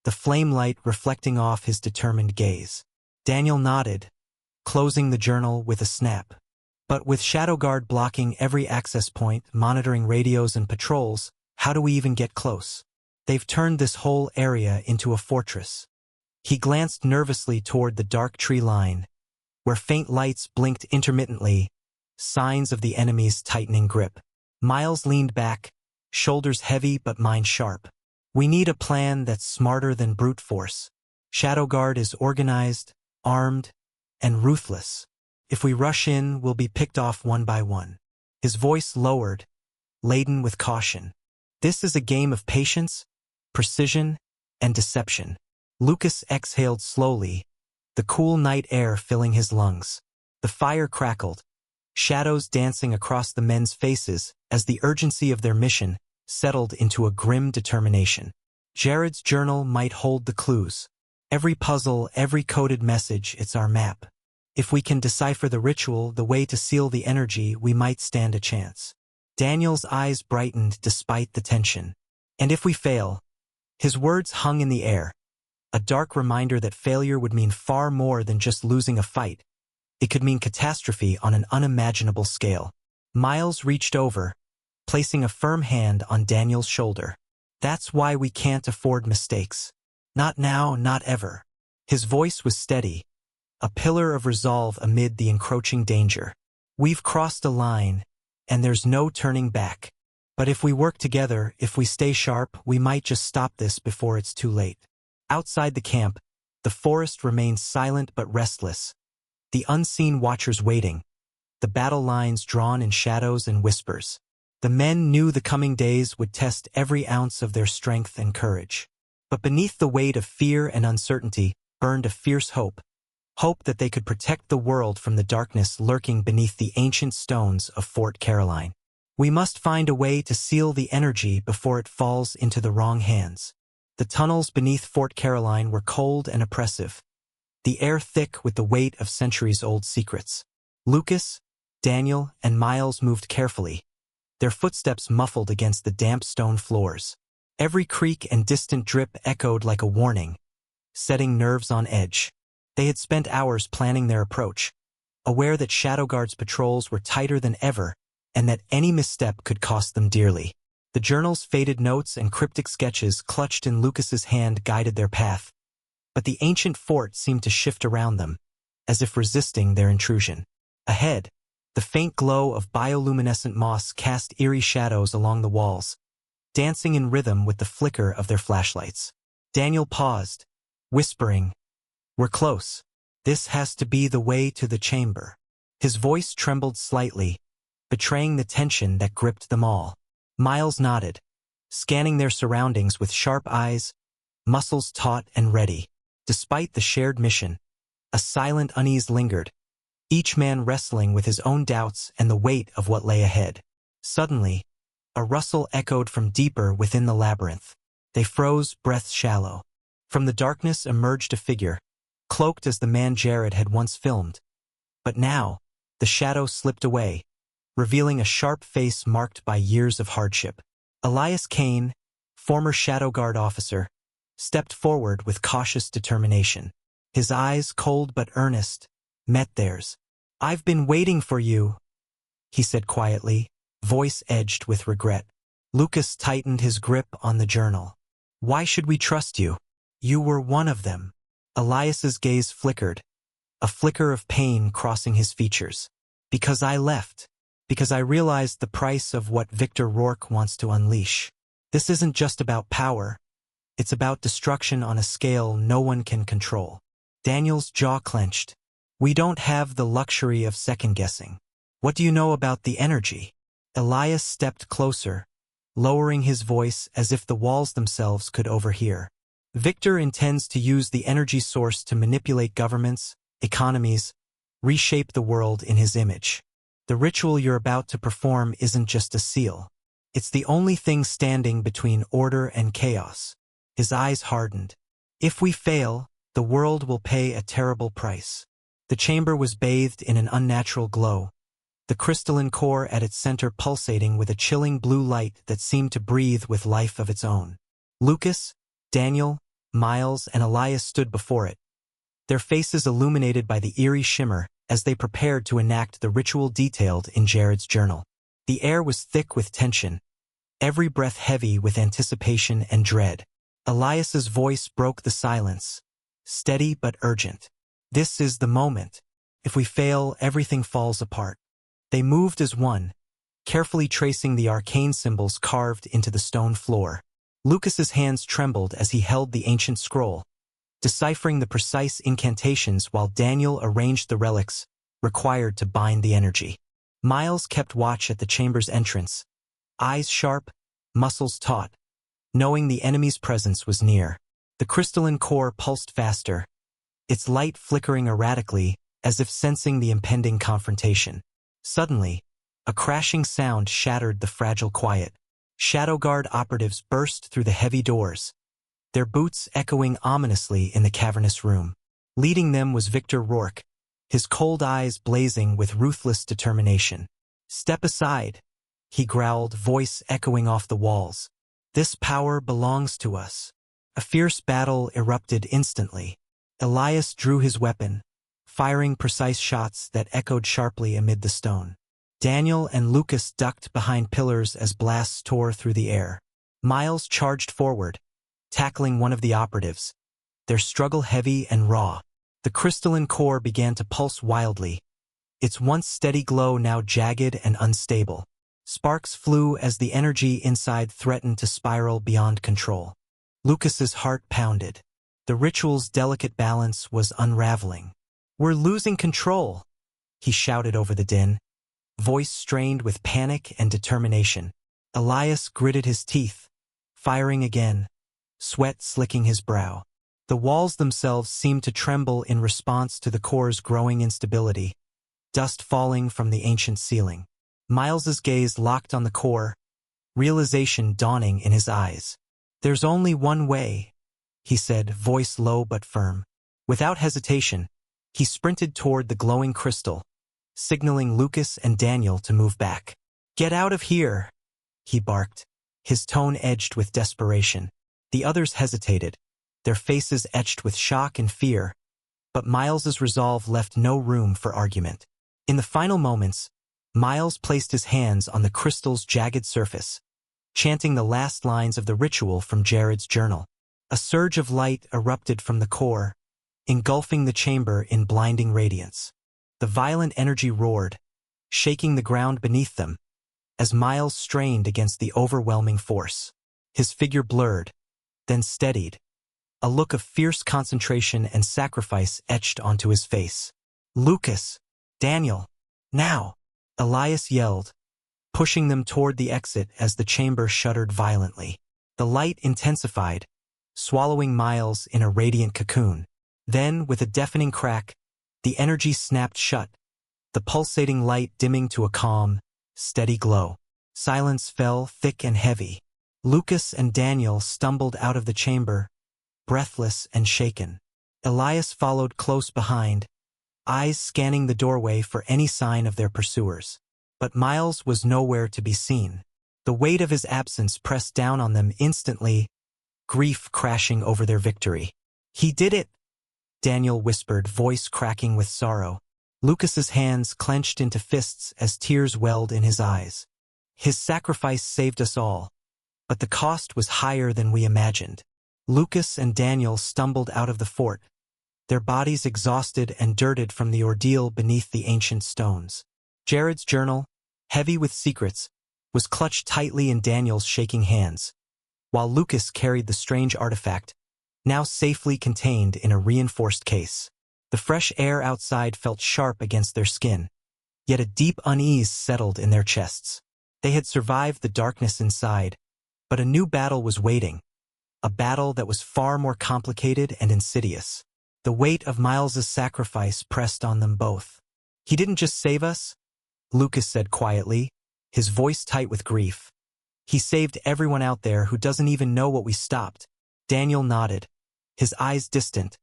the flame light reflecting off his determined gaze. Daniel nodded, closing the journal with a snap. But with Shadow Guard blocking every access point, monitoring radios and patrols, how do we even get close? They've turned this whole area into a fortress. He glanced nervously toward the dark tree line, where faint lights blinked intermittently, signs of the enemy's tightening grip. Miles leaned back, shoulders heavy but mind sharp. We need a plan that's smarter than brute force. Shadow Guard is organized, armed, and ruthless. If we rush in, we'll be picked off one by one. His voice lowered, laden with caution. This is a game of patience, precision, and deception. Lucas exhaled slowly, the cool night air filling his lungs. The fire crackled, shadows dancing across the men's faces as the urgency of their mission settled into a grim determination. Jared's journal might hold the clues. Every puzzle, every coded message, it's our map. If we can decipher the ritual, the way to seal the energy, we might stand a chance. Daniel's eyes brightened despite the tension. And if we fail? His words hung in the air, a dark reminder that failure would mean far more than just losing a fight. It could mean catastrophe on an unimaginable scale. Miles reached over, placing a firm hand on Daniel's shoulder. That's why we can't afford mistakes. Not now, not ever. His voice was steady, a pillar of resolve amid the encroaching danger. We've crossed a line, and there's no turning back. But if we work together, if we stay sharp, we might just stop this before it's too late. Outside the camp, the forest remained silent but restless, the unseen watchers waiting, the battle lines drawn in shadows and whispers. The men knew the coming days would test every ounce of their strength and courage. But beneath the weight of fear and uncertainty burned a fierce hope that they could protect the world from the darkness lurking beneath the ancient stones of Fort Caroline. We must find a way to seal the energy before it falls into the wrong hands. The tunnels beneath Fort Caroline were cold and oppressive, the air thick with the weight of centuries-old secrets. Lucas, Daniel, and Miles moved carefully, their footsteps muffled against the damp stone floors. Every creak and distant drip echoed like a warning, setting nerves on edge. They had spent hours planning their approach, aware that Shadow Guard's patrols were tighter than ever and that any misstep could cost them dearly. The journal's faded notes and cryptic sketches clutched in Lucas's hand guided their path, but the ancient fort seemed to shift around them, as if resisting their intrusion. Ahead, the faint glow of bioluminescent moss cast eerie shadows along the walls, dancing in rhythm with the flicker of their flashlights. Daniel paused, whispering, "We're close. This has to be the way to the chamber." His voice trembled slightly, betraying the tension that gripped them all. Miles nodded, scanning their surroundings with sharp eyes, muscles taut and ready. Despite the shared mission, a silent unease lingered, each man wrestling with his own doubts and the weight of what lay ahead. Suddenly, a rustle echoed from deeper within the labyrinth. They froze, breath shallow. From the darkness emerged a figure, cloaked as the man Jared had once filmed. But now, the shadow slipped away, revealing a sharp face marked by years of hardship. Elias Kane, former Shadow Guard officer, stepped forward with cautious determination. His eyes, cold but earnest, met theirs. "I've been waiting for you," he said quietly, voice edged with regret. Lucas tightened his grip on the journal. "Why should we trust you? You were one of them." Elias's gaze flickered, a flicker of pain crossing his features. "Because I left. Because I realized the price of what Victor Rourke wants to unleash. This isn't just about power. It's about destruction on a scale no one can control. Daniel's jaw clenched. We don't have the luxury of second-guessing. What do you know about the energy? Elias stepped closer, lowering his voice as if the walls themselves could overhear. Victor intends to use the energy source to manipulate governments, economies, reshape the world in his image. The ritual you're about to perform isn't just a seal. It's the only thing standing between order and chaos. His eyes hardened. If we fail, the world will pay a terrible price. The chamber was bathed in an unnatural glow, the crystalline core at its center pulsating with a chilling blue light that seemed to breathe with life of its own. Lucas, Daniel, Miles, and Elias stood before it, their faces illuminated by the eerie shimmer as they prepared to enact the ritual detailed in Jared's journal. The air was thick with tension, every breath heavy with anticipation and dread. Elias's voice broke the silence, steady but urgent. This is the moment. If we fail, everything falls apart. They moved as one, carefully tracing the arcane symbols carved into the stone floor. Lucas's hands trembled as he held the ancient scroll, deciphering the precise incantations while Daniel arranged the relics required to bind the energy. Miles kept watch at the chamber's entrance, eyes sharp, muscles taut, knowing the enemy's presence was near. The crystalline core pulsed faster, its light flickering erratically as if sensing the impending confrontation. Suddenly, a crashing sound shattered the fragile quiet. Shadow Guard operatives burst through the heavy doors, their boots echoing ominously in the cavernous room. Leading them was Victor Rourke, his cold eyes blazing with ruthless determination. "Step aside," he growled, voice echoing off the walls. "This power belongs to us." A fierce battle erupted instantly. Elias drew his weapon, firing precise shots that echoed sharply amid the stone. Daniel and Lucas ducked behind pillars as blasts tore through the air. Miles charged forward, tackling one of the operatives, their struggle heavy and raw. The crystalline core began to pulse wildly, its once steady glow now jagged and unstable. Sparks flew as the energy inside threatened to spiral beyond control. Lucas's heart pounded. The ritual's delicate balance was unraveling. "We're losing control," he shouted over the din, voice strained with panic and determination. Elias gritted his teeth, firing again, sweat slicking his brow. The walls themselves seemed to tremble in response to the core's growing instability, dust falling from the ancient ceiling. Miles's gaze locked on the core, realization dawning in his eyes. "There's only one way," he said, voice low but firm. Without hesitation, he sprinted toward the glowing crystal, signaling Lucas and Daniel to move back. "Get out of here," he barked, his tone edged with desperation. The others hesitated, their faces etched with shock and fear, but Miles's resolve left no room for argument. In the final moments, Miles placed his hands on the crystal's jagged surface, chanting the last lines of the ritual from Jared's journal. A surge of light erupted from the core, engulfing the chamber in blinding radiance. The violent energy roared, shaking the ground beneath them, as Miles strained against the overwhelming force. His figure blurred, then steadied, a look of fierce concentration and sacrifice etched onto his face. "Lucas! Daniel! Now!" Elias yelled, pushing them toward the exit as the chamber shuddered violently. The light intensified, swallowing Miles in a radiant cocoon. Then, with a deafening crack, the energy snapped shut, the pulsating light dimming to a calm, steady glow. Silence fell thick and heavy. Lucas and Daniel stumbled out of the chamber, breathless and shaken. Elias followed close behind, eyes scanning the doorway for any sign of their pursuers. But Miles was nowhere to be seen. The weight of his absence pressed down on them instantly, grief crashing over their victory. "He did it," Daniel whispered, voice cracking with sorrow. Lucas's hands clenched into fists as tears welled in his eyes. "His sacrifice saved us all, but the cost was higher than we imagined." Lucas and Daniel stumbled out of the fort, their bodies exhausted and dirted from the ordeal beneath the ancient stones. Jared's journal, heavy with secrets, was clutched tightly in Daniel's shaking hands, while Lucas carried the strange artifact, now safely contained in a reinforced case. The fresh air outside felt sharp against their skin, yet a deep unease settled in their chests. They had survived the darkness inside, but a new battle was waiting, a battle that was far more complicated and insidious. The weight of Miles's sacrifice pressed on them both. "He didn't just save us," Lucas said quietly, his voice tight with grief. "He saved everyone out there who doesn't even know what we stopped." Daniel nodded, his eyes distant,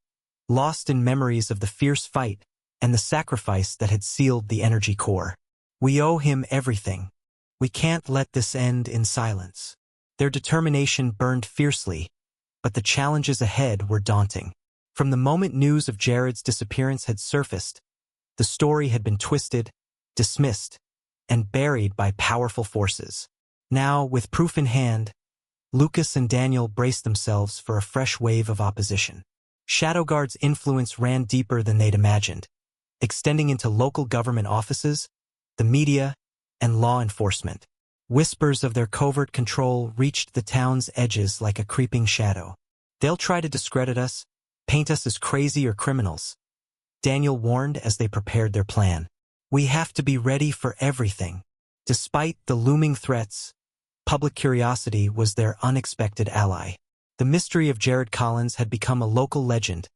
lost in memories of the fierce fight and the sacrifice that had sealed the energy core. "We owe him everything. We can't let this end in silence." Their determination burned fiercely, but the challenges ahead were daunting. From the moment news of Jared's disappearance had surfaced, the story had been twisted, dismissed, and buried by powerful forces. Now, with proof in hand, Lucas and Daniel braced themselves for a fresh wave of opposition. Shadowguard's influence ran deeper than they'd imagined, extending into local government offices, the media, and law enforcement. Whispers of their covert control reached the town's edges like a creeping shadow. "They'll try to discredit us, paint us as crazy or criminals," Daniel warned as they prepared their plan. "We have to be ready for everything." Despite the looming threats, public curiosity was their unexpected ally. The mystery of Jared Collins had become a local legend,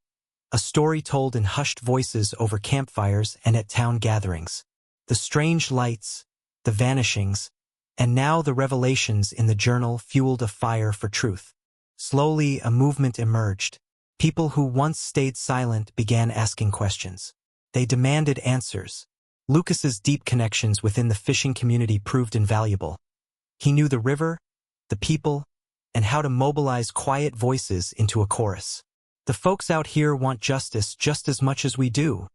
a story told in hushed voices over campfires and at town gatherings. The strange lights, the vanishings, and now the revelations in the journal fueled a fire for truth. Slowly, a movement emerged. People who once stayed silent began asking questions. They demanded answers. Lucas's deep connections within the fishing community proved invaluable. He knew the river, the people, and how to mobilize quiet voices into a chorus. "The folks out here want justice just as much as we do,"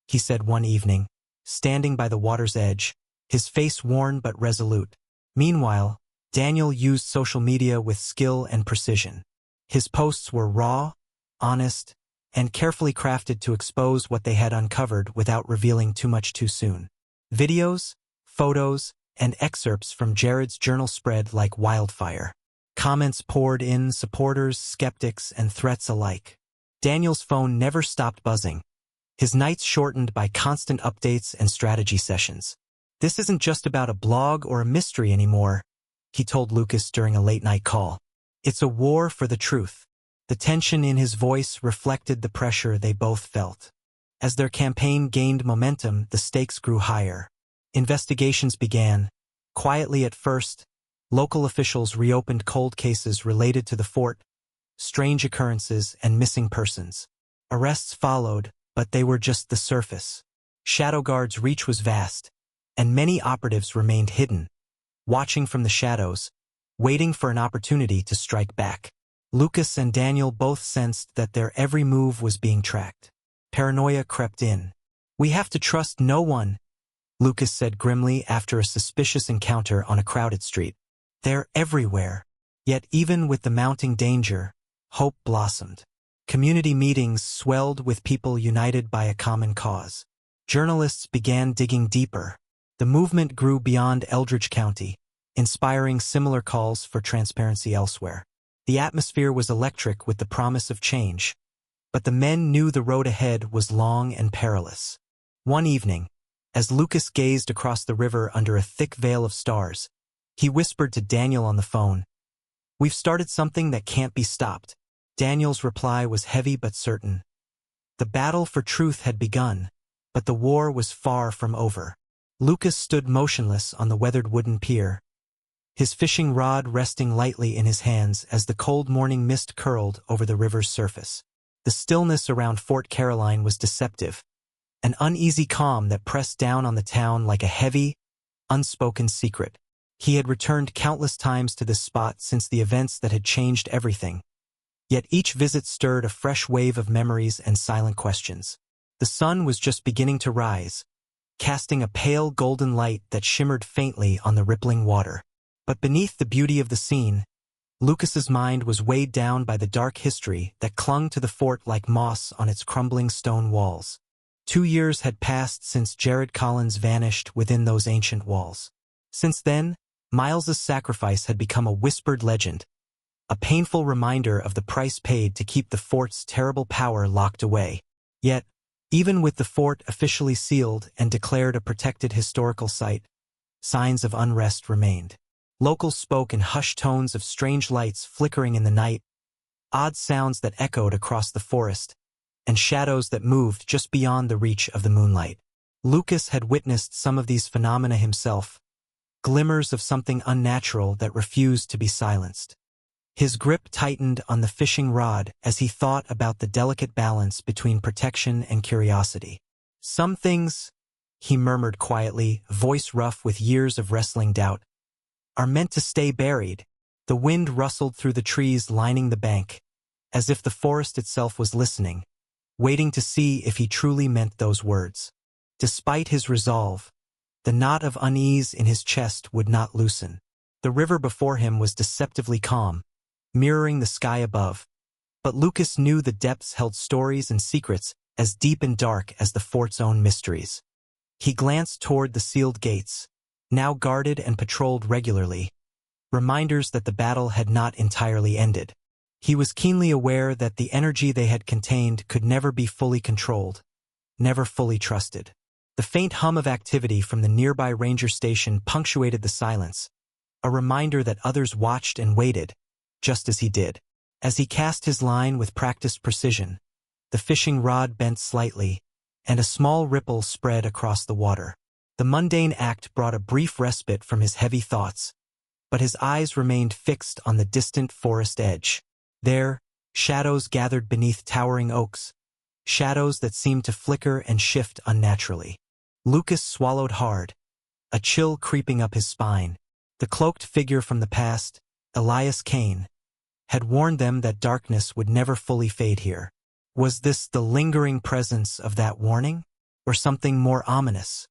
he said one evening, standing by the water's edge, his face worn but resolute. Meanwhile, Daniel used social media with skill and precision. His posts were raw, honest, and carefully crafted to expose what they had uncovered without revealing too much too soon. Videos, photos, and excerpts from Jared's journal spread like wildfire. Comments poured in, supporters, skeptics, and threats alike. Daniel's phone never stopped buzzing, his nights shortened by constant updates and strategy sessions. "This isn't just about a blog or a mystery anymore," he told Lucas during a late-night call. "It's a war for the truth." The tension in his voice reflected the pressure they both felt. As their campaign gained momentum, the stakes grew higher. Investigations began. Quietly at first, local officials reopened cold cases related to the fort, strange occurrences, and missing persons. Arrests followed, but they were just the surface. Shadowguard's reach was vast, and many operatives remained hidden, watching from the shadows, waiting for an opportunity to strike back. Lucas and Daniel both sensed that their every move was being tracked. Paranoia crept in. "We have to trust no one," Lucas said grimly after a suspicious encounter on a crowded street. "They're everywhere." Yet even with the mounting danger, hope blossomed. Community meetings swelled with people united by a common cause. Journalists began digging deeper. The movement grew beyond Eldridge County, inspiring similar calls for transparency elsewhere. The atmosphere was electric with the promise of change, but the men knew the road ahead was long and perilous. One evening, as Lucas gazed across the river under a thick veil of stars, he whispered to Daniel on the phone, "We've started something that can't be stopped." Daniel's reply was heavy but certain. The battle for truth had begun, but the war was far from over. Lucas stood motionless on the weathered wooden pier, his fishing rod resting lightly in his hands as the cold morning mist curled over the river's surface. The stillness around Fort Caroline was deceptive, an uneasy calm that pressed down on the town like a heavy, unspoken secret. He had returned countless times to this spot since the events that had changed everything. Yet each visit stirred a fresh wave of memories and silent questions. The sun was just beginning to rise, casting a pale golden light that shimmered faintly on the rippling water. But beneath the beauty of the scene, Lucas's mind was weighed down by the dark history that clung to the fort like moss on its crumbling stone walls. 2 years had passed since Jared Collins vanished within those ancient walls. Since then, Miles's sacrifice had become a whispered legend, a painful reminder of the price paid to keep the fort's terrible power locked away. Yet, even with the fort officially sealed and declared a protected historical site, signs of unrest remained. Locals spoke in hushed tones of strange lights flickering in the night, odd sounds that echoed across the forest, and shadows that moved just beyond the reach of the moonlight. Lucas had witnessed some of these phenomena himself, glimmers of something unnatural that refused to be silenced. His grip tightened on the fishing rod as he thought about the delicate balance between protection and curiosity. "Some things," he murmured quietly, voice rough with years of wrestling doubt, "are meant to stay buried." The wind rustled through the trees lining the bank, as if the forest itself was listening, waiting to see if he truly meant those words. Despite his resolve, the knot of unease in his chest would not loosen. The river before him was deceptively calm, mirroring the sky above, but Lucas knew the depths held stories and secrets as deep and dark as the fort's own mysteries. He glanced toward the sealed gates, now guarded and patrolled regularly, reminders that the battle had not entirely ended. He was keenly aware that the energy they had contained could never be fully controlled, never fully trusted. The faint hum of activity from the nearby ranger station punctuated the silence, a reminder that others watched and waited, just as he did. As he cast his line with practiced precision, the fishing rod bent slightly, and a small ripple spread across the water. The mundane act brought a brief respite from his heavy thoughts, but his eyes remained fixed on the distant forest edge. There, shadows gathered beneath towering oaks, shadows that seemed to flicker and shift unnaturally. Lucas swallowed hard, a chill creeping up his spine. The cloaked figure from the past, Elias Kane, had warned them that darkness would never fully fade here. Was this the lingering presence of that warning, or something more ominous?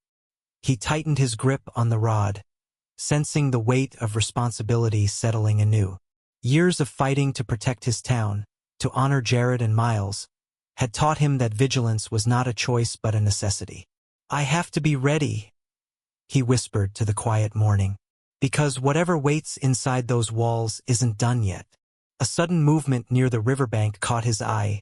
He tightened his grip on the rod, sensing the weight of responsibility settling anew. Years of fighting to protect his town, to honor Jared and Miles, had taught him that vigilance was not a choice but a necessity. "I have to be ready," he whispered to the quiet morning, "because whatever waits inside those walls isn't done yet." A sudden movement near the riverbank caught his eye,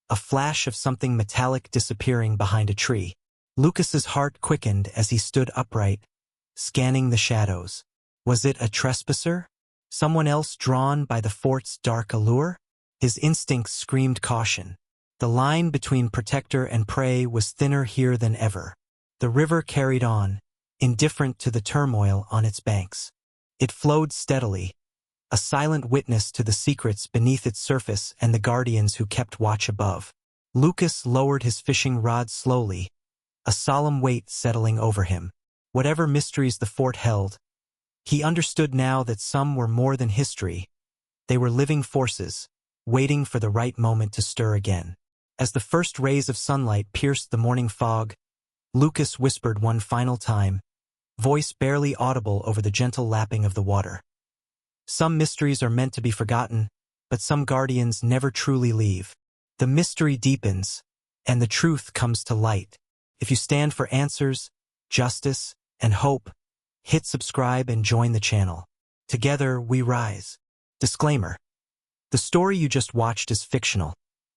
a flash of something metallic disappearing behind a tree. Lucas's heart quickened as he stood upright, scanning the shadows. Was it a trespasser? Someone else drawn by the fort's dark allure? His instincts screamed caution. The line between protector and prey was thinner here than ever. The river carried on, indifferent to the turmoil on its banks. It flowed steadily, a silent witness to the secrets beneath its surface and the guardians who kept watch above. Lucas lowered his fishing rod slowly, a solemn weight settling over him. Whatever mysteries the fort held, he understood now that some were more than history. They were living forces, waiting for the right moment to stir again. As the first rays of sunlight pierced the morning fog, Lucas whispered one final time, voice barely audible over the gentle lapping of the water. "Some mysteries are meant to be forgotten, but some guardians never truly leave. The mystery deepens, and the truth comes to light. If you stand for answers, justice, and hope, hit subscribe and join the channel. Together we rise." Disclaimer: the story you just watched is fictional,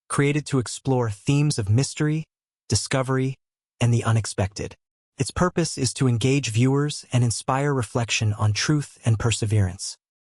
created to explore themes of mystery, discovery, and the unexpected. Its purpose is to engage viewers and inspire reflection on truth and perseverance.